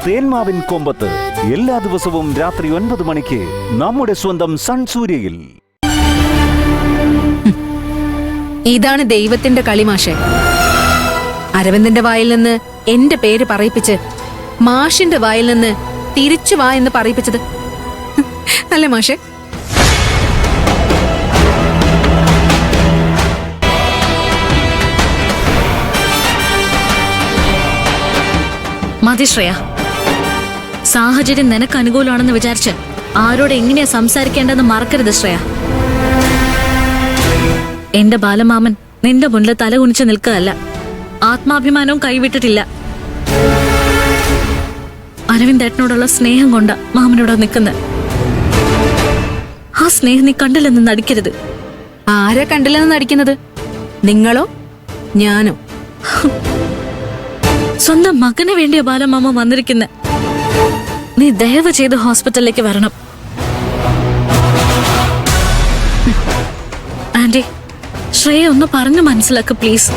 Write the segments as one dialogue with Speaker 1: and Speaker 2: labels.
Speaker 1: തേന്മാവിൻ കൊമ്പത്ത് എല്ലാ ദിവസവും രാത്രി 9 മണിക്ക് നമ്മുടെ സ്വന്തം സൺ സൂര്യയിൽ.
Speaker 2: ഇതാണ് ദൈവത്തിന്റെ കളി മാഷെ. അരവിന്ദന്റെ വായിൽ നിന്ന് എന്റെ പേര് പറയിപ്പിച്ച് മാഷിന്റെ വായിൽ നിന്ന് തിരിച്ചു വാ എന്ന് പറയിപ്പിച്ചത് അല്ലേ മാഷെ?
Speaker 3: മതി ശ്രേയ, സാഹചര്യം നിനക്ക് അനുകൂലമാണെന്ന് വിചാരിച്ച് ആരോട് എങ്ങനെയാ സംസാരിക്കേണ്ടെന്ന് മറക്കരുത് ശ്രേയ. എന്റെ ബാലമാമൻ നിന്റെ മുന്നിൽ തലകുനിച്ച് നിൽക്കുകയല്ല, ആത്മാഭിമാനവും കൈവിട്ടിട്ടില്ല. അരവിന്ദേട്ടനോടുള്ള സ്നേഹം കൊണ്ട മാമനോട് നിൽക്കുന്നത്. ആ സ്നേഹം നീ കണ്ടില്ലെന്ന് നടിക്കരുത്.
Speaker 2: ആരാ കണ്ടില്ലെന്ന് നടിക്കുന്നത്? നിങ്ങളോ ഞാനോ?
Speaker 3: സ്വന്തം മകന് വേണ്ടിയ ബാലമാമ വന്നിരിക്കുന്നത്. നീ ദയവ് ചെയ്ത് ഹോസ്പിറ്റലിലേക്ക് വരണം. ആന്റി, ശ്രേയ ഒന്ന് പറഞ്ഞു മനസ്സിലാക്ക് പ്ലീസ്.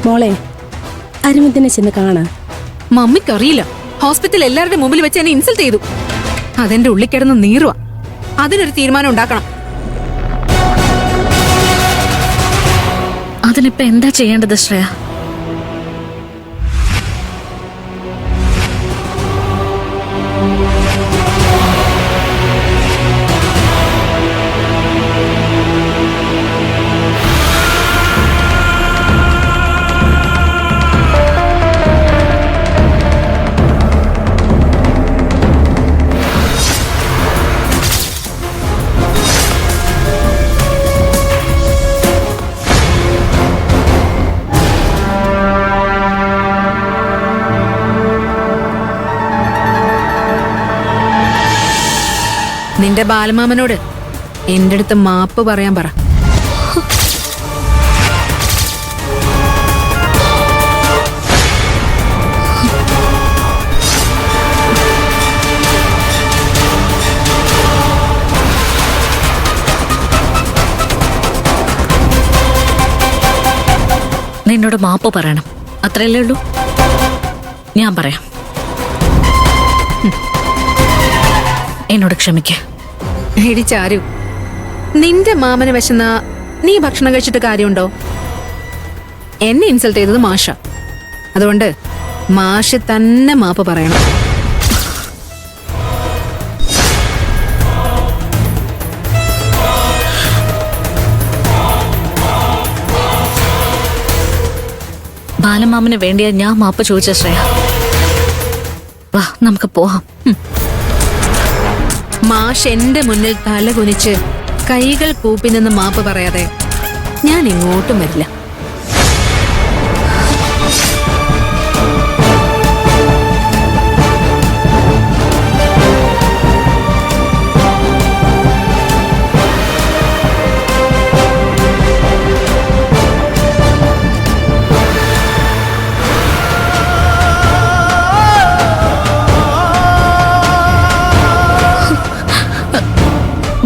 Speaker 4: മോളെ, അരവിന്ദനെ ചെന്ന് കാണാ.
Speaker 2: മമ്മിക്കറിയില്ല, ഹോസ്പിറ്റൽ എല്ലാവരുടെ മുമ്പിൽ വെച്ച് എന്നെ ഇൻസൾട്ട് ചെയ്തു. അതെന്റെ ഉള്ളിൽ കിടന്ന് നീറുവാ. അതിനൊരു തീരുമാനം ഉണ്ടാക്കണം.
Speaker 3: അതിനിപ്പോ എന്താ ചെയ്യേണ്ടത് ശ്രേയ?
Speaker 2: നിന്റെ ബാലമാമനോട് എന്റെ അടുത്ത് മാപ്പ് പറയാൻ പറ.
Speaker 3: നിന്നോട് മാപ്പ് പറയണം, അത്രയല്ലേ ഉള്ളൂ. ഞാൻ പറയാം. എന്നോട് ക്ഷമിക്ക.
Speaker 2: എടി ചാരു, നിന്റെ മാമന് വിശന്ന നീ ഭക്ഷണം കഴിച്ചിട്ട് കാര്യമുണ്ടോ? എന്നെ ഇൻസൾട്ട് ചെയ്തത് മാഷ. അതുകൊണ്ട് മാഷ് തന്നെ മാപ്പ് പറയണം.
Speaker 3: ബാലമാമന് വേണ്ടിയാ ഞാൻ മാപ്പ് ചോദിച്ച ശ്രേയ. വാ, നമുക്ക് പോവാം.
Speaker 2: മാഷ് എന്റെ മുന്നിൽ തല കുനിച്ച് കൈകൾ കൂപ്പി നിന്ന് മാപ്പ് പറയാതെ ഞാൻ ഇങ്ങോട്ടും വരില്ല.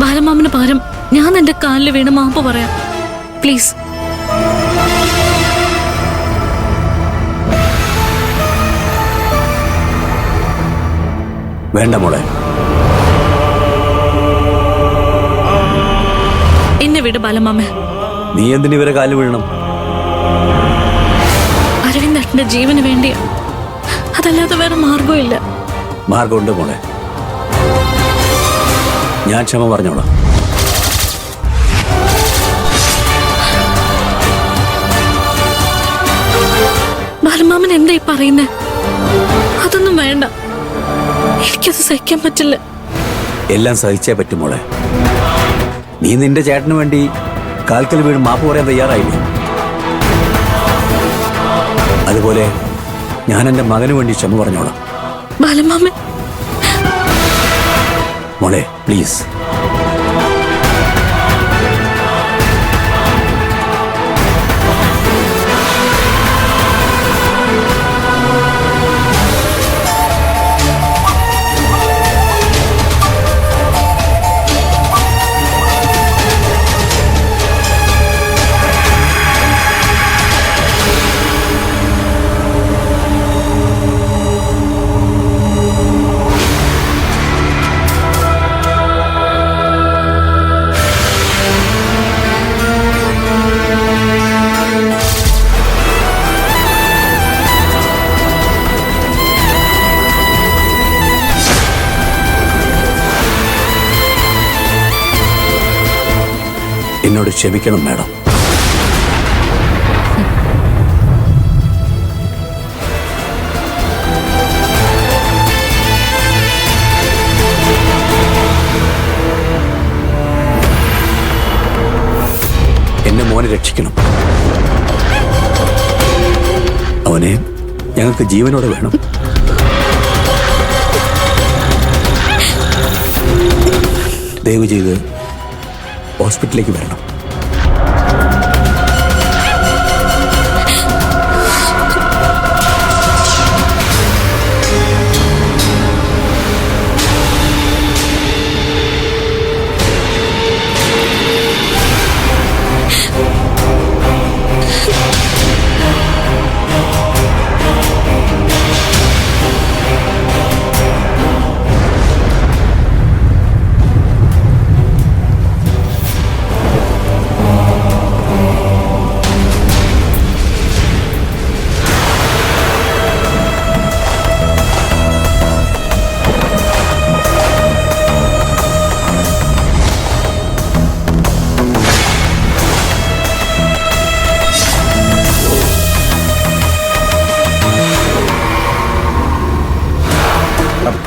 Speaker 3: ബാലമാമന് പകരം ഞാൻ എന്റെ കാലിൽ വീണ് മാപ്പ് പറയാം പ്ലീസ്.
Speaker 5: വേണ്ട മോളെ,
Speaker 3: എന്നെ വിട് ബാലമാമ.
Speaker 5: നീ എന്തിനു ഇവരെ കാലിൽ വീഴണം?
Speaker 3: അരവിന്ദേട്ടന്റെ ജീവന് വേണ്ടിയാ, അതല്ലാതെ വേറെ മാർഗമില്ല.
Speaker 5: മാർഗമുണ്ട് മോളെ, ഞാൻ ക്ഷമ പറഞ്ഞോളാം.
Speaker 3: ബാലമാമൻ എന്തായി പറയുന്നേ? അതൊന്നും വേണ്ട, എനിക്കത് സഹിക്കാൻ പറ്റില്ല.
Speaker 5: എല്ലാം സഹിച്ചേ പറ്റും മോളെ. നീ നിന്റെ ചേട്ടന് വേണ്ടി കാൽക്കൽ വീണ് മാപ്പ് പറയാൻ തയ്യാറായില്ലേ? അതുപോലെ ഞാൻ എന്റെ മകന് വേണ്ടി ക്ഷമ പറഞ്ഞോളാം.
Speaker 3: ബാലമാമൻ
Speaker 5: മോളെ പ്ലീസ്. എന്നോട് ക്ഷമിക്കണം മാഡം. എന്നെ മോനെ രക്ഷിക്കണം. അവനെ ഞങ്ങൾക്ക് ജീവനോടെ വേണം. ദയവ് ചെയ്ത് ഹോസ്പിറ്റലിലേക്ക് വരണം.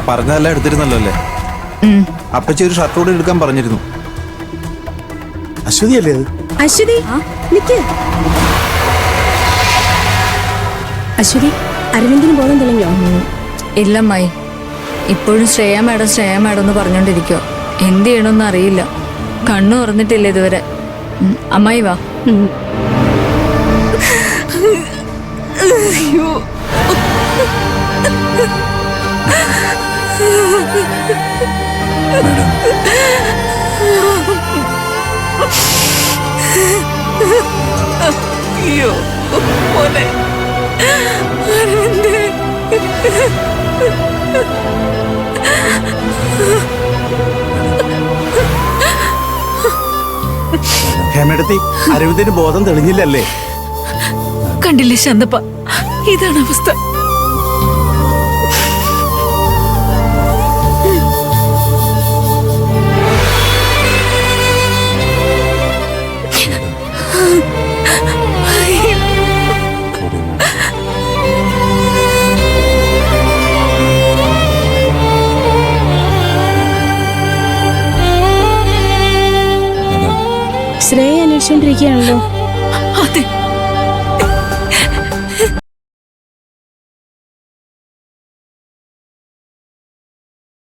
Speaker 6: പറഞ്ഞതെല്ലാം എടുത്തിരുന്നല്ലോ അല്ലേ? അപ്പച്ചി ഒരു ഷർട്ട് കൂടെ എടുക്കാൻ പറഞ്ഞിരുന്നു.
Speaker 7: അശ്വതി അല്ലേ അത്?
Speaker 4: അശ്വതി നിക്ക്. അശ്വതി, അരവിന്ദിന് ബോധം തെളിഞ്ഞോ?
Speaker 8: ഇല്ലമ്മായി, ഇപ്പോഴും ശ്രേയ മാഡം എന്ന് പറഞ്ഞോണ്ടിരിക്കോ. എന്ത് ചെയ്യണമെന്ന് അറിയില്ല. കണ്ണു തുറന്നിട്ടില്ല ഇതുവരെ. അമ്മായി വാ.
Speaker 5: മാഡം,
Speaker 8: അയ്യോ മോനെ അരവിന്ദ്.
Speaker 7: ഹേമടത്തി, അരവിന്ദിന് ബോധം തെളിഞ്ഞില്ലല്ലേ?
Speaker 3: കണ്ടില്ലേ ശാന്തപ്പ, ഇതാണ് അവസ്ഥ.
Speaker 4: ശ്രേയ അന്വേഷിച്ചോണ്ടിരിക്കുകയാണല്ലോ.
Speaker 3: അതെ,